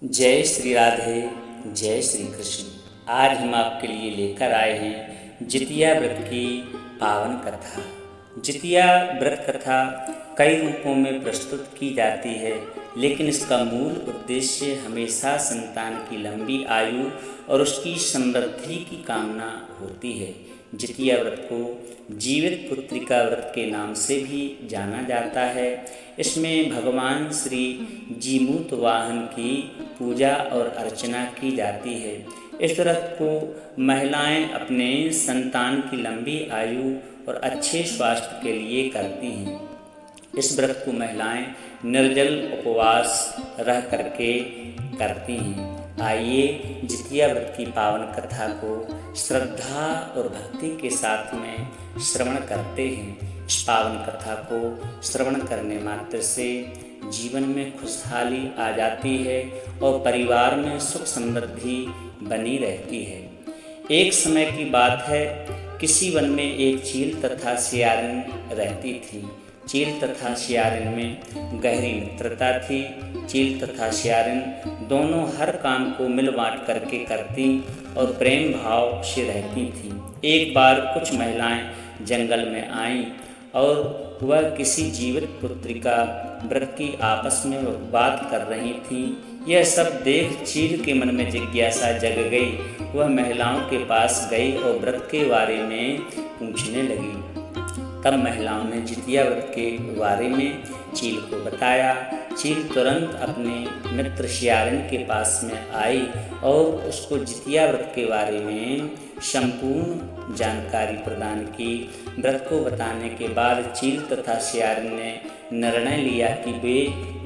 जय श्री राधे, जय श्री कृष्ण। आज हम आपके लिए लेकर आए हैं जितिया व्रत की पावन कथा। जितिया व्रत कथा कई रूपों में प्रस्तुत की जाती है, लेकिन इसका मूल उद्देश्य हमेशा संतान की लंबी आयु और उसकी समृद्धि की कामना होती है। जितिया व्रत को जीवित पुत्रिका व्रत के नाम से भी जाना जाता है। इसमें भगवान श्री जीमूत वाहन की पूजा और अर्चना की जाती है। इस व्रत को महिलाएं अपने संतान की लंबी आयु और अच्छे स्वास्थ्य के लिए करती हैं। इस व्रत को महिलाएं निर्जल उपवास रह करके करती हैं। आइए जितिया व्रत की पावन कथा को श्रद्धा और भक्ति के साथ में श्रवण करते हैं। इस पावन कथा को श्रवण करने मात्र से जीवन में खुशहाली आ जाती है और परिवार में सुख समृद्धि बनी रहती है। एक समय की बात है, किसी वन में एक चील तथा सियारिन रहती थी। चील तथा सियारिन में गहरी मित्रता थी। चील तथा सियारिन दोनों हर काम को मिल बांट करके करती और प्रेम भाव से रहती थीं। एक बार कुछ महिलाएं जंगल में आईं और वह किसी जीवित पुत्रिका व्रत की आपस में बात कर रही थीं। यह सब देख चील के मन में जिज्ञासा जग गई। वह महिलाओं के पास गई और व्रत के बारे में पूछने लगी। तब महिलाओं ने जितिया व्रत के बारे में चील को बताया। चील तुरंत अपने मित्र सियारिन के पास में आई और उसको जितिया व्रत के बारे में संपूर्ण जानकारी प्रदान की। व्रत को बताने के बाद चील तथा सियारिन ने निर्णय लिया कि वे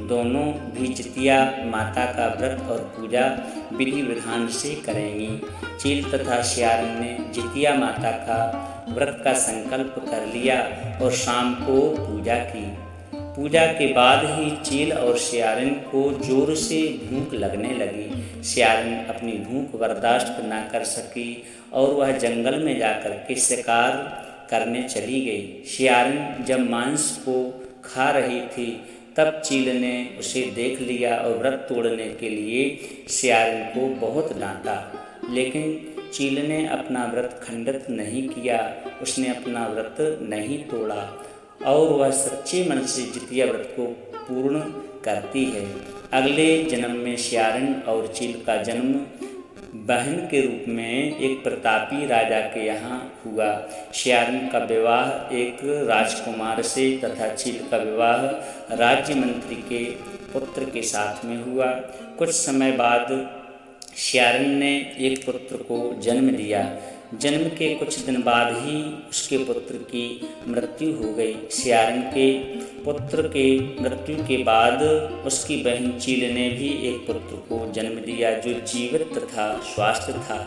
दोनों भी जितिया माता का व्रत और पूजा विधि विधान से करेंगी। चील तथा सियारिन ने जितिया माता का व्रत का संकल्प कर लिया और शाम को पूजा की। पूजा के बाद ही चील और सियारिन को जोर से भूख लगने लगी। सियारिन अपनी भूख बर्दाश्त न कर सकी और वह जंगल में जाकर के शिकार करने चली गई। सियारिन जब मांस को खा रही थी, तब चील ने उसे देख लिया और व्रत तोड़ने के लिए सियारिन को बहुत डांटा, लेकिन चील ने अपना व्रत खंडित नहीं किया। उसने अपना व्रत नहीं तोड़ा और वह सच्चे मन से जितिया व्रत को पूर्ण करती है। अगले जन्म में सियारिन और चील का जन्म बहन के रूप में एक प्रतापी राजा के यहाँ हुआ। सियारिन का विवाह एक राजकुमार से तथा चील का विवाह राज्य मंत्री के पुत्र के साथ में हुआ। कुछ समय बाद सियारिन ने एक पुत्र को जन्म दिया। जन्म के कुछ दिन बाद ही उसके पुत्र की मृत्यु हो गई। सियारिन के पुत्र के मृत्यु के बाद उसकी बहन चील ने भी एक पुत्र को जन्म दिया जो जीवित तथा स्वस्थ था।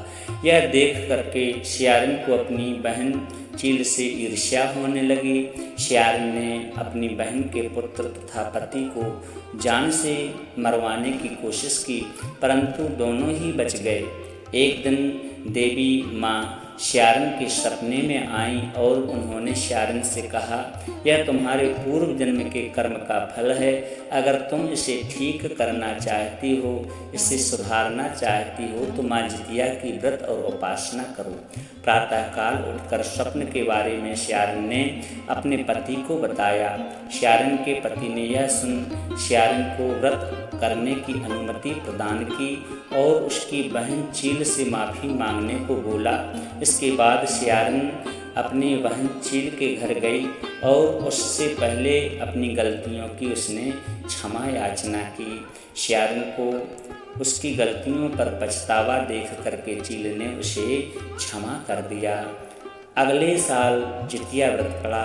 यह देख करके सियारिन को अपनी बहन चील से ईर्ष्या होने लगी। सियारिन ने अपनी बहन के पुत्र तथा पति को जान से मरवाने की कोशिश की, परंतु दोनों ही बच गए। एक दिन देवी माँ सियारिन के सपने में आईं और उन्होंने सियारिन से कहा, यह तुम्हारे पूर्व जन्म के कर्म का फल है। अगर तुम इसे ठीक करना चाहती हो, इसे सुधारना चाहती हो, तो माँ जितिया की व्रत और उपासना करो। प्रातःकाल उठकर स्वप्न के बारे में सियारिन ने अपने पति को बताया। सियारिन के पति ने यह सुन सियारिन को व्रत करने की अनुमति प्रदान की और उसकी बहन चील से माफ़ी मांगने को बोला। इसके बाद सियारिन अपनी बहन चील के घर गई और उससे पहले अपनी गलतियों की उसने क्षमा याचना की। सियारिन को उसकी गलतियों पर पछतावा देख करके चील ने उसे क्षमा कर दिया। अगले साल जितिया व्रत पड़ा।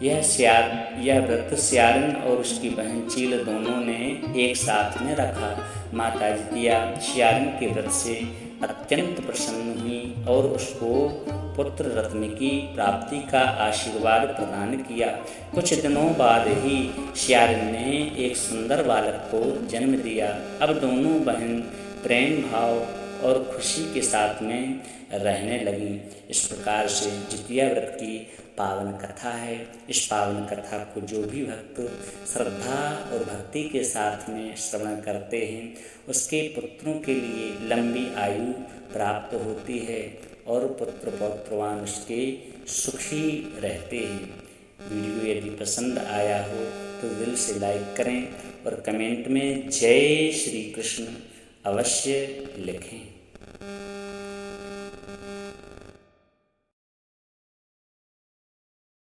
यह व्रत सियारिन और उसकी बहन चील दोनों ने एक साथ में रखा। माता जितिया सियारिन के व्रत से अत्यंत प्रसन्न हुई और उसको पुत्र रत्न की प्राप्ति का आशीर्वाद प्रदान किया। कुछ दिनों बाद ही सियारिन ने एक सुंदर बालक को जन्म दिया। अब दोनों बहन प्रेम भाव और खुशी के साथ में रहने लगी। इस प्रकार से जितिया व्रत की पावन कथा है। इस पावन कथा को जो भी भक्त श्रद्धा और भक्ति के साथ में श्रवण करते हैं उसके पुत्रों के लिए लंबी आयु प्राप्त होती है और पुत्र पौत्रवान उसके सुखी रहते हैं। वीडियो यदि पसंद आया हो तो दिल से लाइक करें और कमेंट में जय श्री कृष्ण अवश्य लिखें।